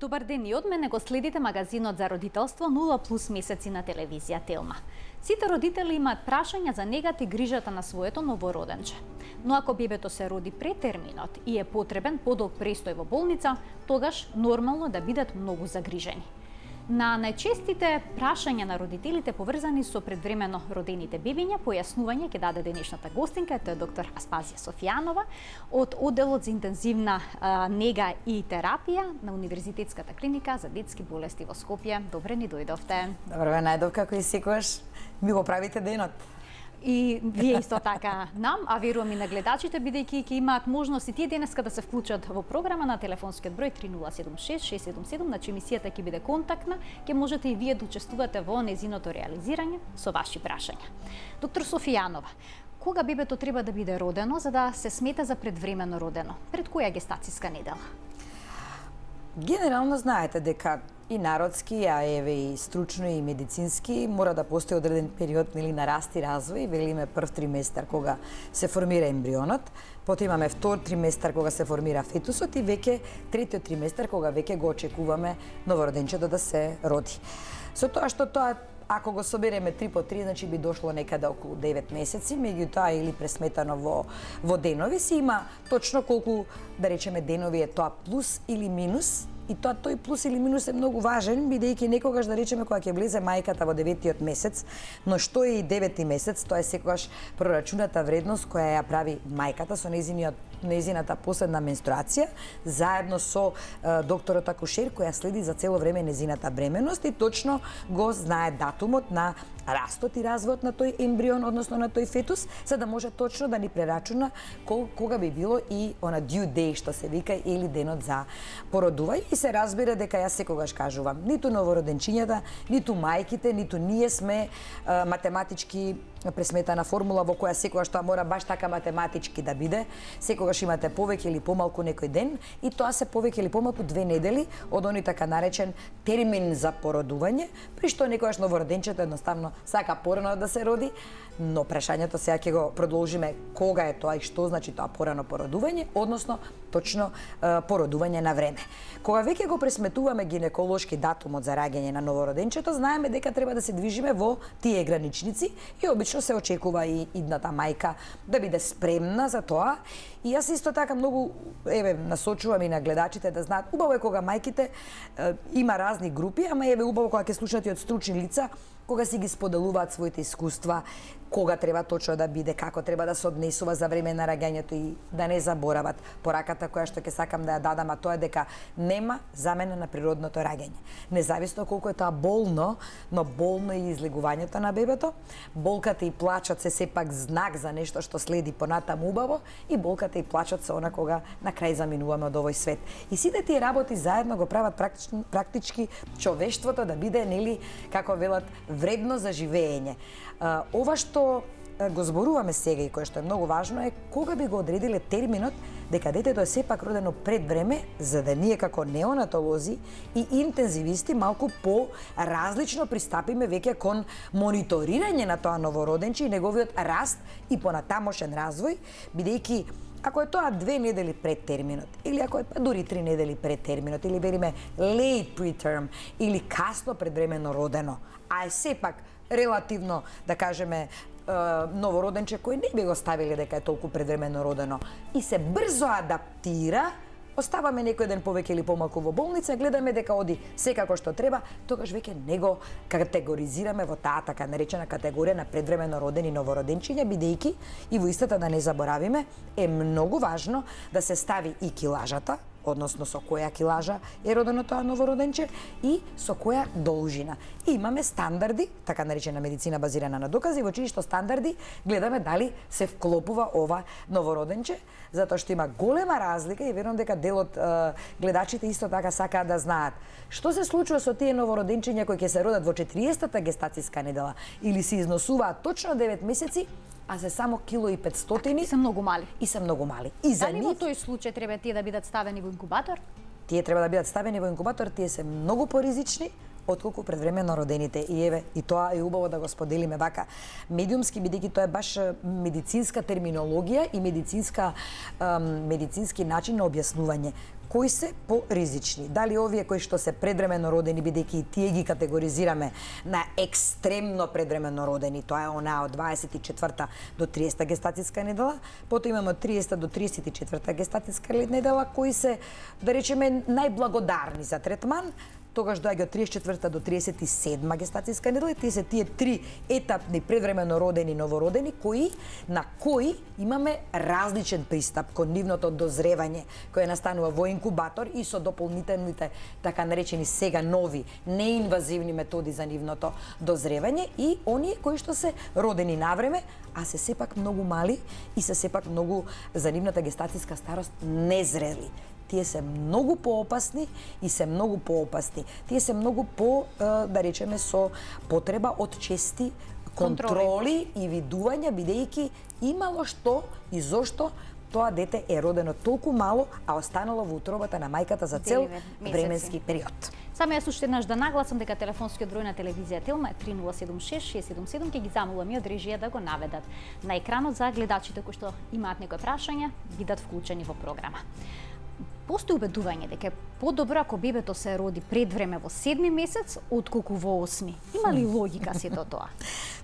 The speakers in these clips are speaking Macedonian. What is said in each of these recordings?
Добар ден и од мене го следите магазинот за родителство 0+ месеци на телевизија Телма. Сите родители имаат прашања за негата и грижата на своето новороденче. Но ако бебето се роди пред терминот и е потребен подолг престој во болница, тогаш нормално да бидат многу загрижени. На најчестите прашања на родителите поврзани со предвремено родените бебиња, појаснување ќе даде денешната гостинка, тоа е доктор Аспазија Софијанова од одделот за интензивна нега и терапија на Универзитетската клиника за детски болести во Скопје. Добре ни дојдовте. Добре, најдов како и секогаш ми го правите денот. И вие исто така нам, а верувам и на гледачите, бидејќи ќе имаат можност и тие денеска да се вклучат во програма на телефонскиот број 3076 677, значи емисијата ќе биде контактна, ќе можете и вие да учествувате во незиното реализирање со ваши прашања. Доктор Софијанова, кога бебето треба да биде родено за да се смета за предвремено родено? Пред која гестацијска недела? Генерално знаете дека и народски, а еве и стручно и медицински мора да постои одреден период на раст и развој. Велиме прв триместар кога се формира ембрионот, потоа имаме втор триместар кога се формира фетусот и веќе третиот триместар кога веќе го очекуваме новороденчето да се роди. Со тоа што тоа ако го собереме 3 по 3, значи би дошло некаде околу 9 месеци, меѓутоа или пресметано во денови, си има точно колку, да речеме, денови е тоа плюс или минус. И тоа тој плюс или минус е многу важен, бидејќи некогаш, да речеме, кога ќе влезе мајката во 9-тиот месец, но што е и 9-ти месец, тоа е секогаш прорачуната вредност која ја прави мајката со незината последна менструација, заедно со докторот акушер која следи за цело време незината бременост и точно го знае датумот на растот и развојот на тој ембрион, односно на тој фетус, за да може точно да ни прерачуна кога би било и она due day што се вика или денот за породување. И се разбира дека јас секогаш кажувам, ниту новороденчињата, ниту мајките, ниту ние сме математички пресметана формула во која секогаш тоа мора баш така математички да биде. Секогаш имате повеќе или помалку некој ден и тоа се повеќе или помалку 2 недели од оној така наречен термин за породување, при што некогаш новороденчето едноставно сака порано да се роди, но прашањето сега ќе го продолжиме кога е тоа и што значи тоа порано породување, односно точно породување на време. Кога веќе го пресметуваме гинеколошки датумот за раѓање на новороденчето, знаеме дека треба да се движиме во тие граничници и обично се очекува и идната мајка да биде спремна за тоа. И јас исто така многу насочувам и на гледачите да знаат, убаво е кога мајките има разни групи, ама убаво кога ќе слушате од стручни лица, кога си ги споделуваат своите искуства, кога треба точно да биде, како треба да се однесува за време на раѓањето и да не заборават пораката која што ќе сакам да ја дадам, а тоа е дека нема замена на природното раѓање. Независно колку е тоа болно, но болно е и излегувањето на бебето. Болката и плачот се сепак знак за нешто што следи понатаму убаво и болката и плачот се она кога на крај заминуваме од овој свет. И сите тие работи заедно го прават практички човештвото да биде, нели, како велат, вредно за живење. Ова што го зборуваме сега и кое што е многу важно е кога би го одредиле терминот дека детето е сепак родено пред време, за да ние како неонатолози и интензивисти малку по-различно пристапиме веќе кон мониторирање на тоа новороденче и неговиот раст и понатамошен развој, бидејќи ако е тоа 2 недели пред терминот, или ако е дури 3 недели пред терминот, или бериме late preterm, или касно предвремено родено, а е сепак релативно, да кажеме, новороденче кој не би го ставиле дека е толку предвремено родено и се брзо адаптира, оставаме некој ден повеќе или помалку во болница, гледаме дека оди секако што треба, тогаш веќе не го категоризираме во таа така наречена категорија на предвремено родени новороденчиња, бидејќи и во истата да не заборавиме, е многу важно да се стави и килажата, односно со која килажа е родено тоа новороденче и со која должина. И имаме стандарди, така наречена медицина базирана на докази, во чии што стандарди гледаме дали се вклопува ова новороденче, затоа што има голема разлика и верувам дека дел од гледачите исто така сакаат да знаат што се случува со тие новороденчиња кои ќе се родат во 40-та гестацијска недела или се износуваат точно 9 месеци, а се само 1,5 кг. И се многу мали. И се многу мали. И за дали нив... во тој случај треба тие да бидат ставени во инкубатор? Тие треба да бидат ставени во инкубатор, тие се многу поризични отколку предвремено родените. И еве, и тоа е убаво да го споделиме вака медиумски, бидејќи тоа е баш медицинска терминологија и медицински начин на објаснување. Кои се поризични? Дали овие кои што се предвремено родени, бидејќи и тие ги категоризираме на екстремно предвремено родени, тоа е онаа од 24 до 30 гестацијска недела, потоа имаме од 30 до 34 гестацијска недела, кои се, да речеме, најблагодарни за третман, тогаш доаѓа од 34 до 37 гестацијска недела, тие се тие три етапни предвремено родени новородени на кои имаме различен пристап кон нивното дозревање, кој настанува во инкубатор и со дополнителните така наречени сега нови неинвазивни методи за нивното дозревање и оние кои што се родени навреме, а се сепак многу мали и се сепак многу за нивната гестацијска старост незрели. Тие се многу поопасни и се многу поопасни. Тие се многу да речеме, со потреба од чести контроли и видувања, бидејќи имало што и зошто тоа дете е родено толку мало, а останало во утробата на мајката за цел временски период. Само јас уште еднаш да нагласам дека телефонскиот број на телевизија Телма е 3076 677, ќе ги замолам и од режија да го наведат на екранот за гледачите кои што имаат некои прашања, бидат вклучени во програма. Постои убедување дека е подобро ако бебето се роди пред време во 7 месец, отколку во 8. Има ли логика сето тоа?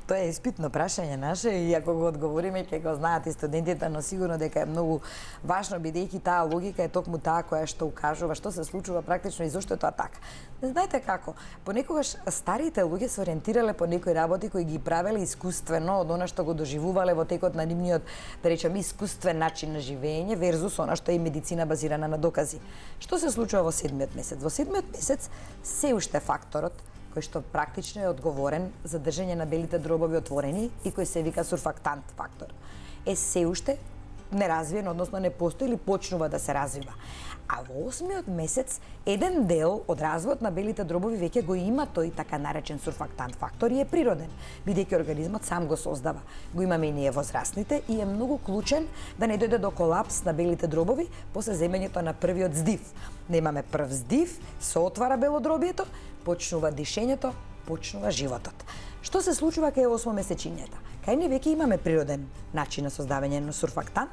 Тоа е испитно прашање наше и ако го одговориме ќе го знаат и студентите, но сигурно дека е многу важно, бидејќи таа логика е токму таа која што укажува што се случува практично и зошто е тоа така. Не знаете како, понекогаш старите луѓе се ориентирале по некои работи кои ги правеле искуствено од она што го доживувале во текот на нивниот, да речеме, искуствен начин на живење верзус она што е медицина базирана на докази. Што се случува во 7-миот месец? Во 7-миот месец се уште факторот кој што практично е одговорен за држање на белите дробови отворени и кој се вика сурфактант фактор, е се уште неразвиен, односно не постои или почнува да се развива. А во 8-миот месец еден дел од развојот на белите дробови веќе го има тој така наречен сурфактант фактор и е природен, бидејќи организмот сам го создава. Го имаме и ние возрастните и е многу клучен да не дојде до колапс на белите дробови после земењето на првиот здив. Немаме прв здив, се отвара белодробието, почнува дишењето, почнува животот. Што се случува кај 8-месечињата? Кај ние веќе имаме природен начин на создавање на сурфактант,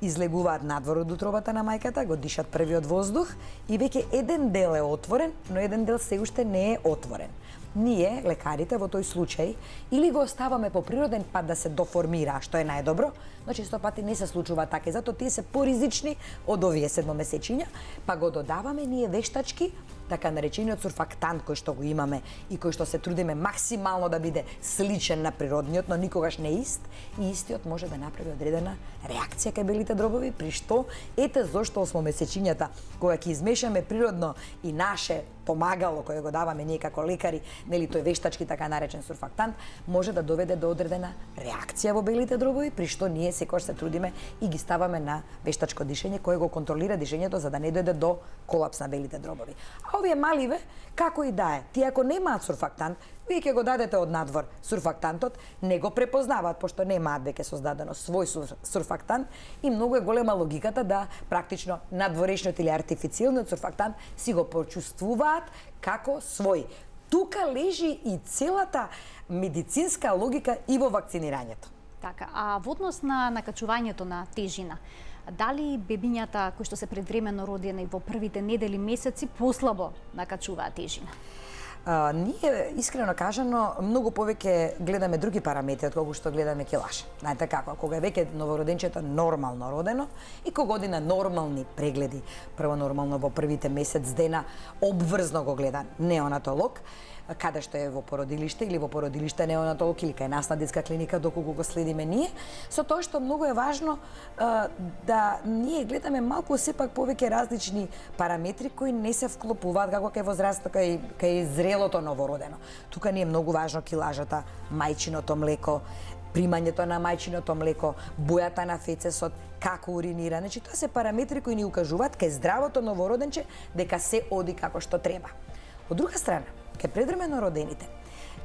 излегуваат надвор од утробата на мајката, го дишат првиот воздух и веќе еден дел е отворен, но еден дел се уште не е отворен. Ние, лекарите, во тој случај, или го оставаме по природен пат да се доформира, што е најдобро, но често пати не се случува така и затоа тие се поризични од овие 7-месечиња, па го додаваме ние вештачки, така наречениот сурфактант кој што го имаме и кој што се трудиме максимално да биде сличен на природниот, но никогаш не ист, и истиот може да направи одредена реакција кај белите дробови, при што ете зошто 8-месечињата, кога ќе измешаме природно и наше помагало кое го даваме ние како лекари, нели тој вештачки така наречен сурфактант, може да доведе до одредена реакција во белите дробови, при што ние секогаш се трудиме и ги ставаме на вештачко дишење кое го контролира дишењето за да не дојде до колапс на белите дробови. А овие маливе, како и да е, тие ако немаат сурфактант, вие ќе го дадете од надвор сурфактантот, не го препознаваат пошто немаат веќе создадено свој сурфактант и многу е голема логиката да практично надворешниот или артифицијалниот сурфактант си го почувствуваат како свој. Тука лежи и целата медицинска логика и во вакцинирањето. Така, а во однос на накачувањето на тежина, дали бебињата кои што се предвремено родени во првите недели месеци послабо накачуваат тежина? Ние, искрено кажано, многу повеќе гледаме други параметри од кога што гледаме килаж. Знаете како, кога е веќе новороденчето нормално родено и кога оди на нормални прегледи, прво нормално во првите месец дена, обврзно го гледа неонатолог, каде што е во породилиште или во породилиште неонатолог или кај нас на детска клиника доколку го следиме ние, со тоа што многу е важно да ние гледаме малку сепак повеќе различни параметри кои не се вклопуваат како кај возрастното, кај зрелото новородено. Тука ни е многу важно килажата, мајчиното млеко, примањето на мајчиното млеко, бојата на фецесот, како уринира. Значи, тоа се параметри кои ни укажуваат кај здравото новороденче дека се оди како што треба. Од друга страна, кај предвремено родените,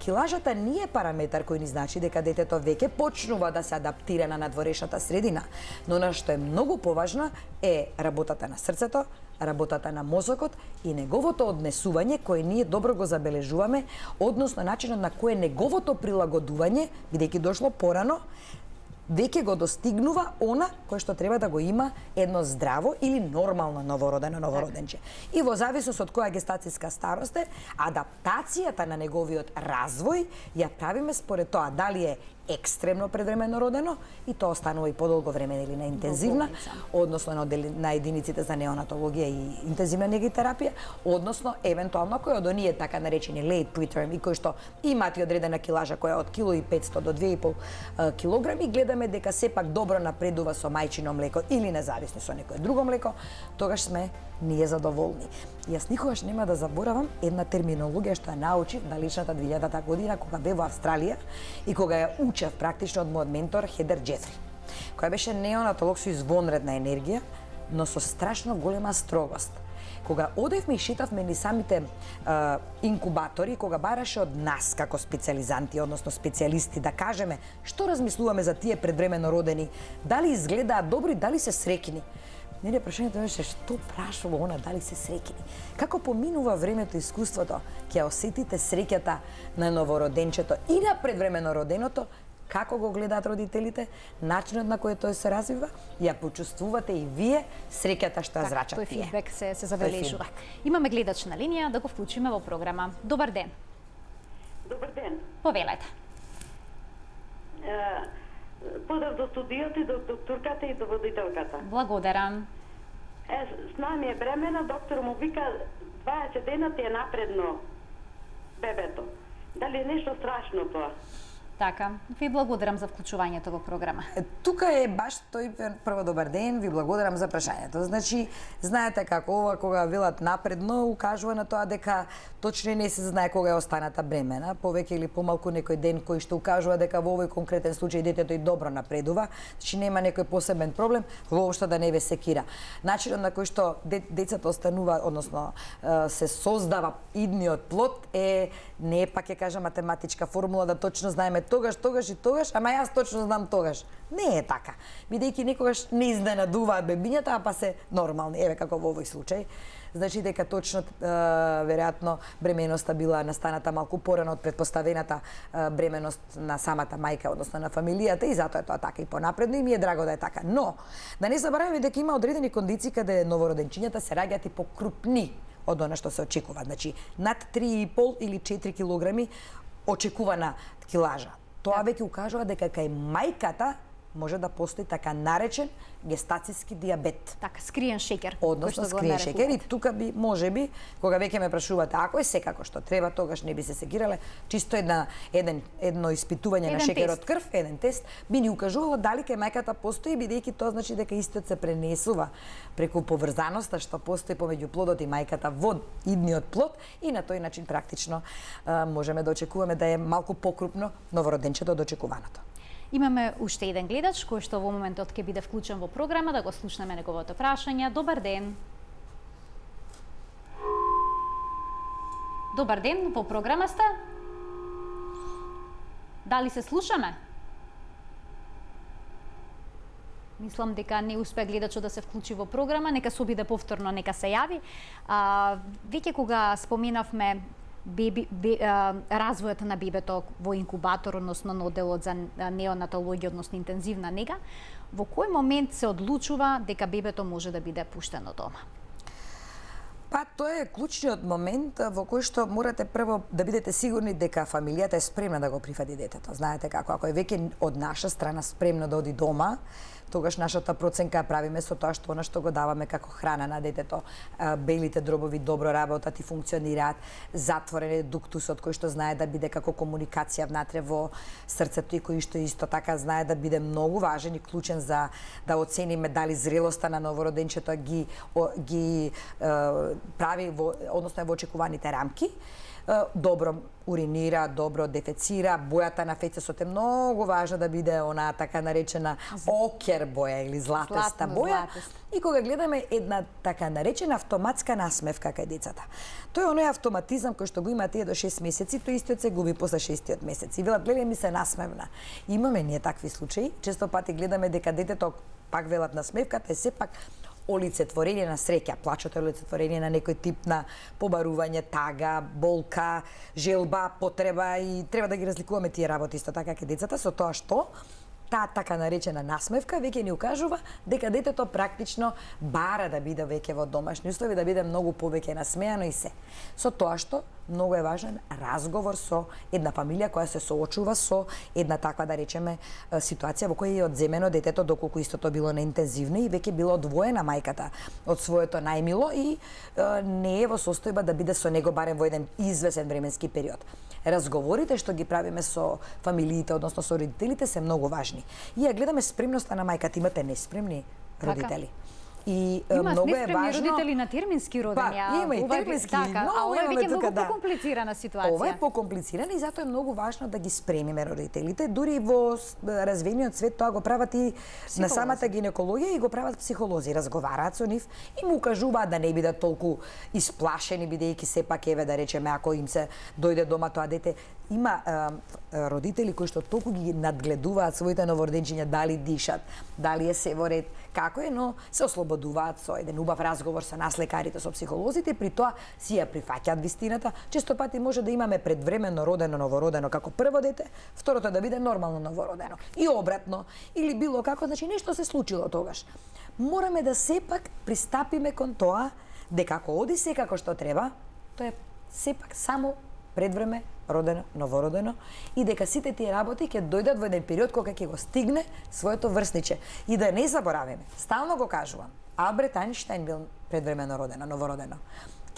килажата не е параметар кој ни значи дека детето веќе почнува да се адаптира на надворешната средина, но она што е многу поважно е работата на срцето, работата на мозокот и неговото однесување кое ние добро го забележуваме, односно начинот на кое неговото прилагодување, бидејќи дошло порано, веќе го достигнува она кое што треба да го има едно здраво или нормално новороденче. И во зависност од која гестацијска старост е, адаптацијата на неговиот развој ја правиме според тоа дали е екстремно предвремено родено и тоа останува и подолго време или на интензивна, односно на единиците за неонатологија и интензивна негитерапија, односно евентуално кој од оние така наречени late preterm и кои што имаат и одредена килажа која од 1.500 до 2.5 килограми, гледаме дека сепак добро напредува со мајчино млеко или независно со некое друго млеко, тогаш сме ние задоволни. Јас никогаш нема да заборавам една терминологија што ја научив далечната 2000-та година кога бев во Австралија и кога ја учев практично од мојот ментор Хедер Джефри, која беше неонатолог со извонредна енергија, но со страшно голема строгост. Кога одевме и шетавме ни самите инкубатори, кога бараше од нас како специјализанти, односно специјалисти, да кажеме што размислуваме за тие предвремено родени, дали изгледаат добри, дали се среќни. Нели прашањето беше што прашува она дали се среќни. Како поминува времето и искуството, ќе осетите среќата на новороденчето и на предвремено роденото, како го гледаат родителите, начинот на кој тој се развива, ја почувствувате и вие среќата што ја зрачат тие. Тој фидбек се забележува. Имаме гледач на линија, да го вклучиме во програма. Добар ден. Добар ден. Повелете. Поздрав до студиото и до докторката и до водителката. Благодарам. С нами е бремена, доктор му вика 20 дена ти е напредно бебето. Дали е нешто страшно тоа? Така, ви благодарам за вклучувањето во програма. Тука е баш тој прво добар ден, ви благодарам за прашањето. Значи, знаете како ова кога велат напредно, укажува на тоа дека точно не се знае кога е останата бремена, повеќе или помалку некој ден кој што укажува дека во овој конкретен случај детето и добро напредува, значи нема некој посебен проблем, воопшто да не ве секира. Начинот на кој што децата останува, односно се создава идниот плод е не е пак ќе кажа математичка формула да точно знаеме тогаш и тогаш, ама јас точно знам тогаш. Не е така. Бидејќи никогаш не изненадуваат бебињата, а па се нормални, еве како во овој случај. Значи дека точно веројатно бременоста била настаната малку порано од предпоставената бременост на самата мајка, односно на фамилијата и затоа е тоа така и понапредно и ми е драго да е така. Но да не забораваме дека има одредени кондиции каде новороденчињата се раѓаат и покрупни од она што се очекува. Значи над 3,5 или 4 килограми очекувана килажа. Тоа веќе укажува дека кај мајката може да постои така наречен гестацијски диабет. Така, скриен шеќер. Односно скриен шеќер и тука би, можеби, кога веќе ме прашувате, ако е секако што треба, тогаш не би се секирале, чисто едно испитување на шеќерот крв, еден тест, би ни укажувало дали кај мајката постои, бидејќи тоа значи дека истиот се пренесува преку поврзаноста што постои помеѓу плодот и мајката во идниот плод и на тој начин практично можеме да очекуваме да е малку покрупно новороденчето од очекуваното. Имаме уште еден гледач кој што во моментот ќе биде вклучен во програма, да го слушнеме неговото прашање. Добар ден. Добар ден, во програма сте? Дали се слушаме? Мислам дека не успеа гледачот да се вклучи во програма, нека се обиде повторно, нека се јави. Веќе кога споменавме развојот на бебето во инкубатор, односно на одделот за неонатологија, односно интензивна нега, во кој момент се одлучува дека бебето може да биде пуштено дома? Па, тоа е клучниот момент во кој што морате прво да бидете сигурни дека фамилијата е спремна да го прифати детето. Знаете како, ако е веќе од наша страна спремна да оди дома, тогаш нашата проценка ја правиме со тоа што она што го даваме како храна на детето, белите дробови добро работат и функционираат, затворен е дуктусот кој што знае да биде како комуникација внатре во срцето и кој што исто така знае да биде многу важен и клучен за да оцениме дали зрелоста на новороденчето ги прави односно во очекуваните рамки. Добро уринира, добро дефецира, бојата на фецесот е многу важна да биде она така наречена окер боја или златеста боја. И кога гледаме една така наречена автоматска насмевка кај децата. Тој е оној автоматизам кој што го има тие до 6 месеци, тој истиот се губи после 6-тиот месец. И велат, гледај ми се насмевна. Имаме ние такви случаи, често пати гледаме дека детето, пак велат насмевката, е сепак олицетворење на среќа. Плачот е олицетворење на некој тип на побарување, тага, болка, желба, потреба и треба да ги разликуваме тие работи исто така кај децата со тоа што таа така наречена насмевка веќе ни укажува дека детето практично бара да биде веќе во домашни услови, да биде многу повеќе насмеано и се. Со тоа што многу е важен разговор со една фамилија која се соочува со една таква, да речеме, ситуација во која е одземено детето доколку истото било неинтензивно и веќе било одвоена мајката од своето најмило и не е во состојба да биде со него барем во еден извесен временски период. Разговорите што ги правиме со фамилиите, односно со родителите, се многу важни. И ја гледаме спремноста на мајката, имате неспремни родители. И многу е важно родители на термински родења. Има и термински, а ова е веќе многу покомплицирана ситуација. Ова е покомплицирана и затоа е многу важно да ги спремиме родителите. Дури во развиениот свет тоа го прават и на самата гинекологија и го прават психолози. Разговараат со нив и му укажуваат да не бидат толку исплашени, бидејќи сепак еве да речеме ако им се дојде дома тоа дете. Има родители кои што толку ги надгледуваат своите новороденчиња, дали дишат, дали е се во ред, како е, но се ослободуваат со еден убав разговор со нас лекарите, со психолозите, при тоа си ја прифаќаат вистината. Често пати може да имаме предвремено родено новородено како прво дете, второто да биде нормално новородено. И обратно, или било како, значи нешто се случило тогаш. Мораме да сепак пристапиме кон тоа дека ако оди се како што треба, тоа е сепак само предвреме родено, новородено и дека сите тие работи ќе дојдат во еден период кога ќе го стигне своето врсниче. И да не забораваме, стално го кажувам, Алберт Ајнштајн бил предвремено родено, новородено.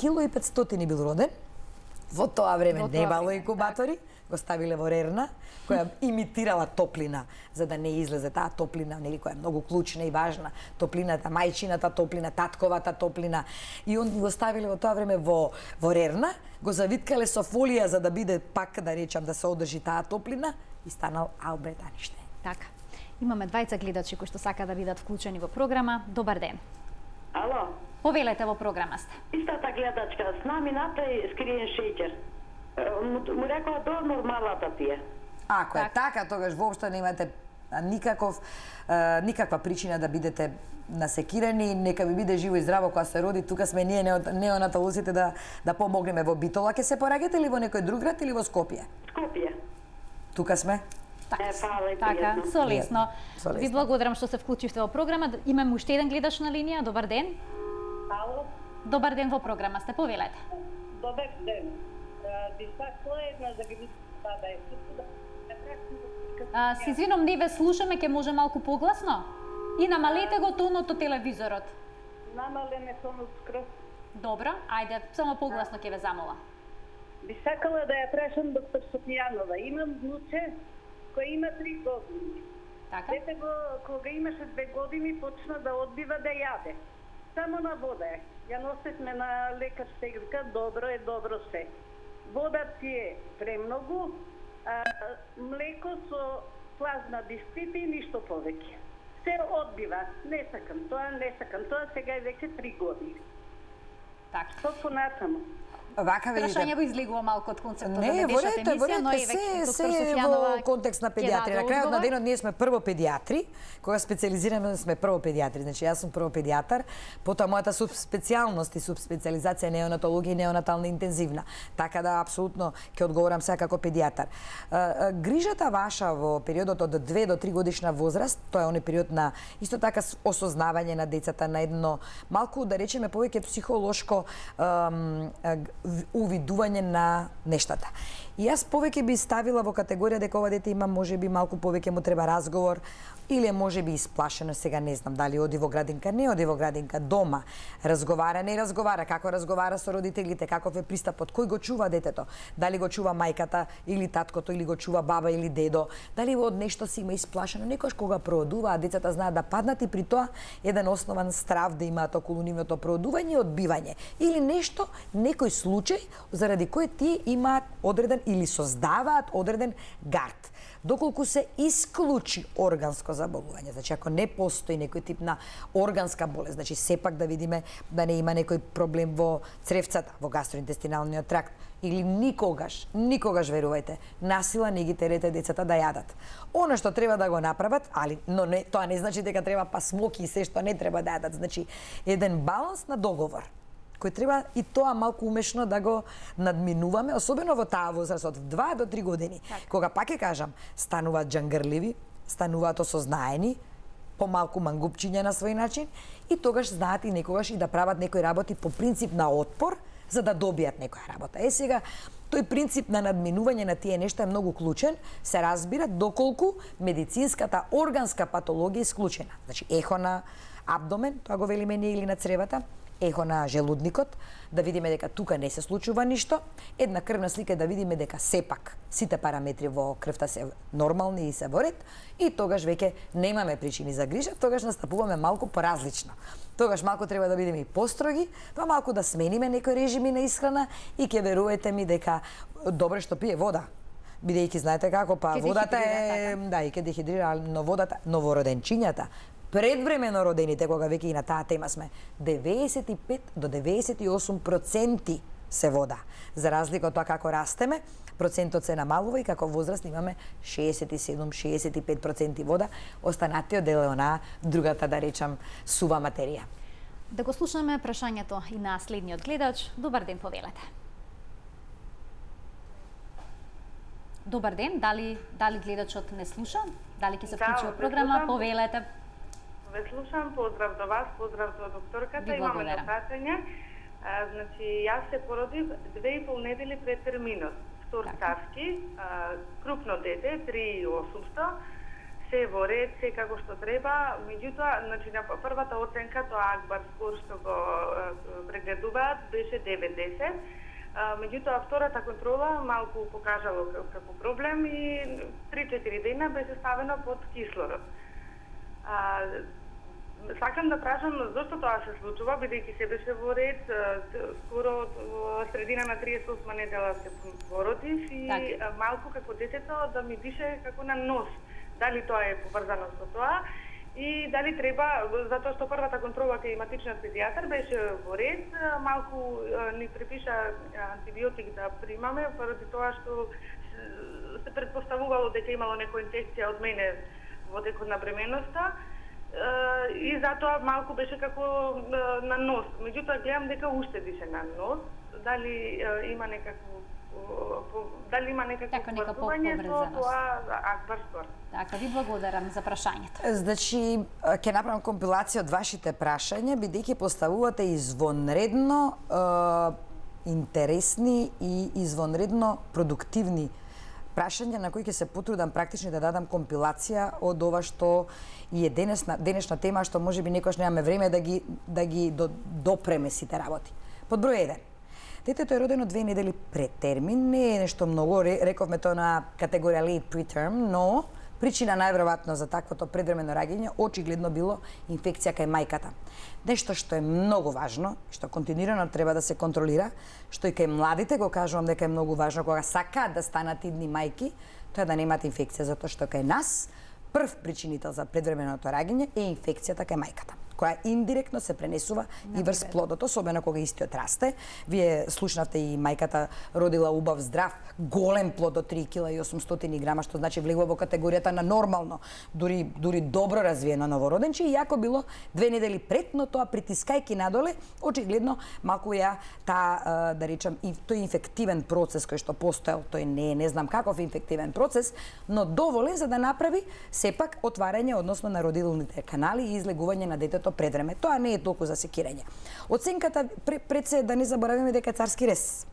1500 бил роден, во тоа време немало инкубатори, го ставиле во рерна, која имитирала топлина, за да не излезе таа топлина, нели, која е многу клучна и важна, топлината, мајчината топлина, татковата топлина. И он го ставиле во тоа време во рерна, го завиткале со фолија за да биде пак, да речам, да се одржи таа топлина и станал Алберт Ајнштајн. Така. Имаме двајца гледачи кои што сака да бидат вклучени во програма. Добар ден. Ало? Повелете, во програма сте. Истата гледачка, с нами направи скриен шеќер. Му рекоа до нормалата ти е. Ако е така, тогаш воопшто немате никаква причина да бидете насекирани, нека ви биде живо и здраво кога се роди. Тука сме ние неонатолозите да помогнеме во Битола. Ке се пораѓате ли во некој друг град или во Скопје? Скопје. Тука сме? Така, солесно. Ви благодарам што се вклучивте во програма. Имаме уште еден гледач на линија. Добар ден. Ало? Добар ден во програма сте, повелете. Добар ден. Би сакала една да ги да е. Се извинувам, не ве слушаме, ќе може малку погласно? И намалете го тонот од телевизорот. Намален е тонот скроз. Добро, ајде, само погласно ќе ве замола. Би сакала да ја прашам доктор Софијанова. Имам внуче кој има 3 години. Така? Детето кога имаше 2 години почна да одбива да јаде. Само на вода е. Ја носевме на лекар сега, добро се. Вода ти е премногу, млеко со плазма биспипи и ништо повеќе. Се одбива. Не сакам тоа, сега е веќе 3 години. Така. Што понатаму? Вака видите. Прашање во излегува малку од концептот Не, на днешната емисија, но и се во контекст на педиатрија. На крајот на денот ние сме прво педиатри, кога специализираме сме прво педиатри. Значи јас сум прво педиатар, потоа мојата субспецијалност и субспециализација е неонатологија и неонатална интензивна. Така да апсолутно ќе одговорам сега како педиатар. Грижата ваша во периодот од 2 до 3 годишна возраст, тоа е оној период на исто така осознавање на децата, на едно малку да речеме повеќе психолошко увидување на нештата. И јас повеќе би ставила во категорија дека ова дете има можеби малку повеќе му треба разговор или можеби исплашено, сега не знам дали оди во градинка, не оди во градинка, дома разговара, не разговара, како разговара со родителите, каков е пристапот, кој го чува детето, дали го чува мајката или таткото или го чува баба или дедо, дали од нешто си има исплашено, некојаш кога проодуваат децата знаат да паднат и при тоа еден основан страв да имаат околу нивното проодување и одбивање или нешто, некој случај заради кој тие имаат одреден или создаваат одреден гард. доколку се исклучи органско заболување. Значи, ако не постои некој тип на органска болест, значи сепак да видиме да не има некој проблем во цревцата, во гастроинтестиналниот тракт, или никогаш, верувајте, насила не ги терете децата да јадат. Она што треба да го направат, но не, тоа не значи дека треба па смоки и се што не треба да јадат. Значи, еден баланс на договор, кој треба и тоа малку умешно да го надминуваме, особено во таа возраст од 2 до 3 години, кога пак ќе кажам, стануваат джангрливи, стануваат осознаени, помалку мангупчиња на свој начин и тогаш знаат и некогаш и да прават некои работи по принцип на отпор, за да добијат некоја работа. Сега, тој принцип на надминување на тие нешта е многу клучен, се разбира доколку медицинската органска патологија е исклучена. Значи, ехо на абдомен, тоа го велиме ние, или на цревата, ехо на желудникот, да видиме дека тука не се случува ништо, една крвна слика да видиме дека сепак сите параметри во крвта се нормални и се во ред, и тогаш веќе немаме причини за грижа, тогаш настапуваме малку поразлично. Тогаш малку треба да бидеме и построги, па малку да смениме некои режими на исхрана и ќе верувате ми дека добре што пие вода. Бидејќи знаете како, па водата е, да, и ќе дехидрира, но водата, новороденчињата, предвремено родените, кога веќе и на таа тема сме, 95 до 98% се вода. За разлика од тоа како растеме, процентот се намалува и како возраст имаме 67-65% вода, останатиот дел е онаа другата, да речам, сува материја. Да го слушаме прашањето и на следниот гледач. Добар ден, повелете. Добар ден, дали гледачот не слуша? Дали ќе се вклучи во програма? Повелете. Ве слушам, поздрав до вас, поздрав до докторката, имаме едно прашање. Значи, јас се породив 2,5 недели пред терминот. Втор ставки, крупно дете, 3,800, се во ред, се како што треба. Меѓутоа, значи, на првата оценка, тоа Акбар скор што го прегледуваат, беше 9-10. Меѓутоа, втората контрола малку покажало како проблем и 3-4 дена беше ставено под кислород. Сакам да прашам зошто тоа се случува, бидејќи се беше во ред, скоро во средина на 38 недела се породив и малку како детето да ми дише како на нос. Дали тоа е поврзано со тоа и дали треба, затоа што првата контрола кај ематичниот педијатар беше во ред, малку ни препиша антибиотик да примаме, поради тоа што се претпоставувало дека имало некоја инфекција од мене во текот на бременоста и затоа малку беше како на нос. Меѓутоа гледам дека уште дише на нос. Дали има некакво поврзување со тоа Акбар скор? Така, ви благодарам за прашањето. Значи, ќе направам компилација од вашите прашања, бидејќи поставувате извонредно интересни и извонредно продуктивни прашања на кои ќе се потрудам практично да дадам компилација од ова што и е денешна тема, што можеби некош немаме време да ги допреме сите работи. Под број 1. Детето е родено 2 недели пред термин, не е нешто многу, рековме тоа на категорија late preterm, но причина најверојатно за таквото предвремено раѓање очигледно било инфекција кај мајката. Нешто што е многу важно, што континуирано треба да се контролира, што и кај младите го кажувам дека е многу важно кога сакаат да станат идни мајки, тоа да немаат инфекција, затоа што кај нас прв причинител за предвременото раѓање е инфекцијата кај мајката, која индиректно се пренесува и врз плодот, особено кога истиот расте. Вие слушнавте и мајката родила убав, здрав, голем плод од 3,8 кг, што значи влегува во категоријата на нормално, дури добро развиено новороденче, иако било 2 недели пред, но тоа притискајки надоле, очигледно малку ја таа, да речам, тој инфективен процес кој што постоел, тој не знам каков инфективен процес, но доволен за да направи сепак отварање, односно на родилните канали и излегување на детето пред време. Тоа не е толку за секирање. Оценката пред се да не заборавиме дека царски рез.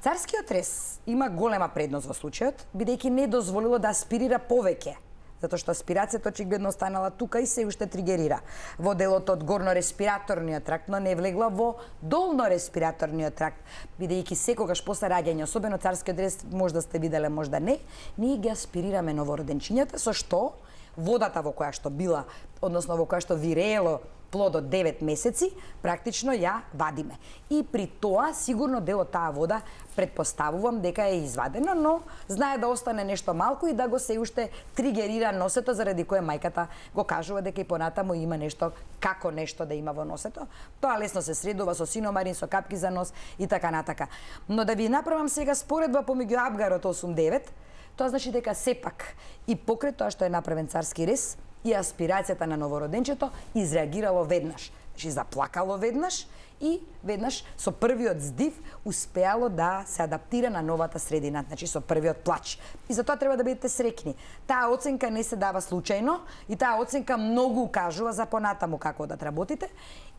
Царскиот рез има голема предност во случајот, бидејќи не дозволило да аспирира повеќе, затоа што аспирацијата очигледно останала тука и се уште тригерира во делот од горно-респираторниот тракт, но не влегла во долно-респираторниот тракт, бидејќи секогаш после раѓање, особено царскиот рез, можда сте виделе, можда не, ние ги аспирираме новороденчињата, со што водата во која што била, односно во која што виреело плодот 9 месеци, практично ја вадиме. И при тоа, сигурно дел од таа вода, предпоставувам дека е извадено, но знае да остане нешто малку и да го се уште тригерира носето, заради кое мајката го кажува дека и понатаму има нешто, како нешто да има во носето. Тоа лесно се средува со синомарин, со капки за нос и така натака. Но да ви направам сега споредба помеѓу Апгарот 8-9, тоа значи дека сепак и покрај тоа што е направен царски рез, и аспирацијата на новороденчето изреагирало веднаш. Значи заплакало веднаш и веднаш со првиот здив успеало да се адаптира на новата средина, значи со првиот плач. И затоа треба да бидете среќни. Таа оценка не се дава случајно и таа оценка многу укажува за понатаму како да работите.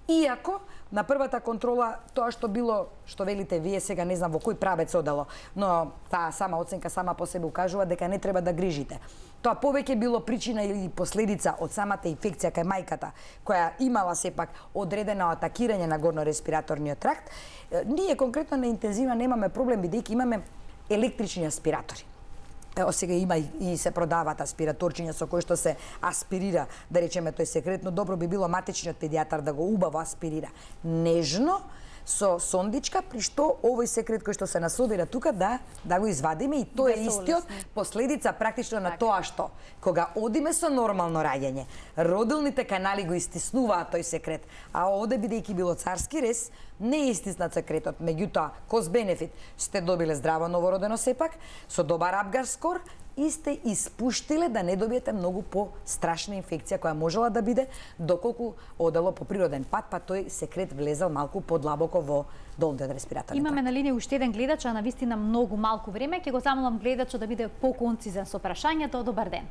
Иако на првата контрола тоа што било, што велите вие сега, не знам во кој правец одало, но таа сама оценка сама по себе укажува дека не треба да грижите. Тоа повеќе било причина или последица од самата инфекција кај мајката, која имала сепак одредено атакирање на горно-респираторниот тракт. Ние конкретно на интензивна немаме проблем, бидејќи имаме електрични аспиратори. Ево сега има и се продаваат аспираторчиња со кои што се аспирира, да речеме тој секретно, добро би било матичниот педијатар да го убаво аспирира нежно со сондичка, при што овој секрет кој што се насобира тука да го извадиме, и тоа е истиот последица практично на тоа што кога одиме со нормално раѓање, родилните канали го истиснуваат тој секрет, а оде бидејќи било царски рез, не е истиснат секретот. Меѓутоа, кост бенефит, сте добиле здраво новородено сепак, со добар Апгар скор, и сте испуштиле да не добиете многу по-страшна инфекција која можела да биде, доколку одело по природен пат, па тој секрет влезал малку подлабоко во долниот респираторен тракт. Имаме на линија уште еден гледач, а навистина многу малку време. Ќе го замолам гледачот да биде поконцизен со прашањето. Добар ден.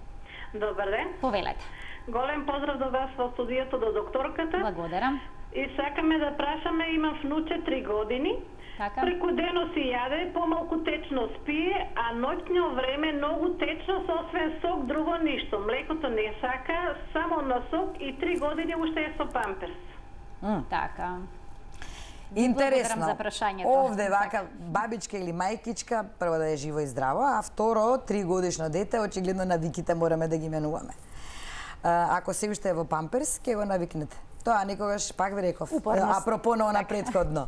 Добар ден. Повелете. Голем поздрав до вас во студиото, до докторката. Благодарам. И сакаме да прашаме, имам внуче 3 години. Така. Преку денот си јаде, помалку течно спие, а ноќно време многу течно, со освен сок, друго ништо. Млекото не сака, само на сок, и 3 години уште е со памперс. Така. Интересно. За прашањето. Овде вака бабичка или мајкичка, прво да е живо и здраво, а второ 3 годишно дете, очигледно навиките мораме да ги менуваме. Ако се уште е во памперс, ќе го навикнете. Тоа некогаш пак ви реков, апропо на она претходно.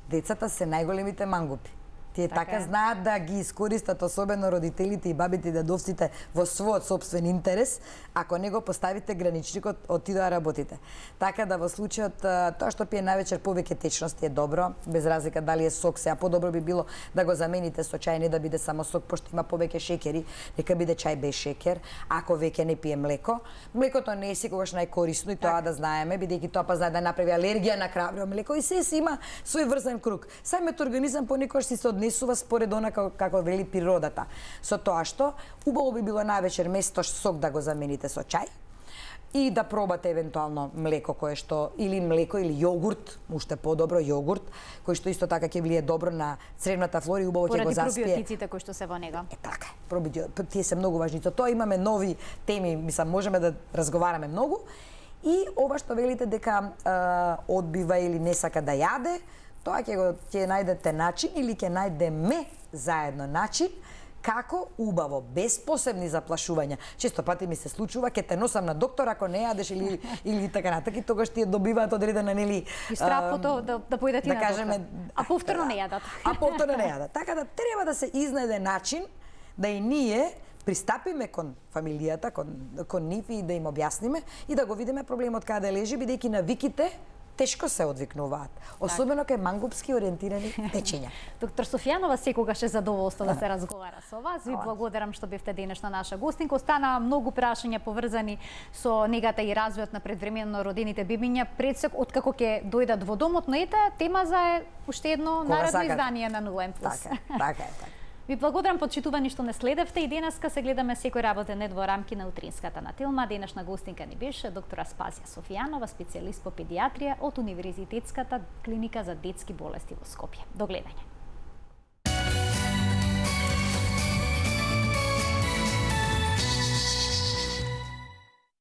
Децата се најголемите мангупи. Тие така знаат да ги искористат, особено родителите и бабите и дедовците, во својот собствен интерес, ако не го поставите граничникот, отиде да работите. Така да во случајот тоа што пие навечер повеќе течности е добро, без разлика дали е сок, сега подобро би било да го замените со чај, не да биде само сок, пошто има повеќе шеќери, нека биде чај без шеќер. Ако веќе не пие млеко, млекото не е секогаш најкорисно и тоа да знаеме, бидејќи тоа па знае да направи алергија на кравно млеко и се има свој врзан круг. Самиот организам понекогаш си се однесува според она како вели природата. Со тоа што убаво би било навечер место сок да го замените со чај и да пробате евентуално млеко кое што или млеко или јогурт, уште подобро јогурт, кој што исто така ќе влие добро на цревната флора и убаво ќе го заспие. Поради пробиотиците кои што се во него. Така, тие се многу важни. За тоа имаме нови теми, мислам можеме да разговараме многу. И ова што велите дека одбива или не сака да јаде, тоа ќе најдете начин или ќе најдеме заедно начин како убаво, без посебни заплашувања. Често пати ми се случува, ќе те носам на доктор ако не јадеш или така натака, и тогаш тие добиваат одредена нели и страпото да појдат и на доктор. А повторно не јадат. А повторно не јадат. Така да треба да се изнајде начин да и ние пристапиме кон фамилијата, кон нив и да им објасниме и да го видиме проблемот каде лежи, бидејќи навиките тешко се одвикнуваат, особено кај мангупски ориентирани течења. Доктор Софијанова, секогаш е задоволство да се разговара со вас. Ви благодарам што бевте денешна наша гостинка. Останаа многу прашања поврзани со негата и развојот на предвремено родените бебиња пред откако ќе дојдат во домот, но ета тема за уште едно наредно издание на НУМ+. Така е. Ви благодарам, почитувани што не следевте, и денеска се гледаме секој работен ден во рамки на утринската на Телма. Денешна гостинка ни беше доктор Аспазија Софијанова, специјалист по педијатрија од Универзитетската клиника за детски болести во Скопје. До гледање.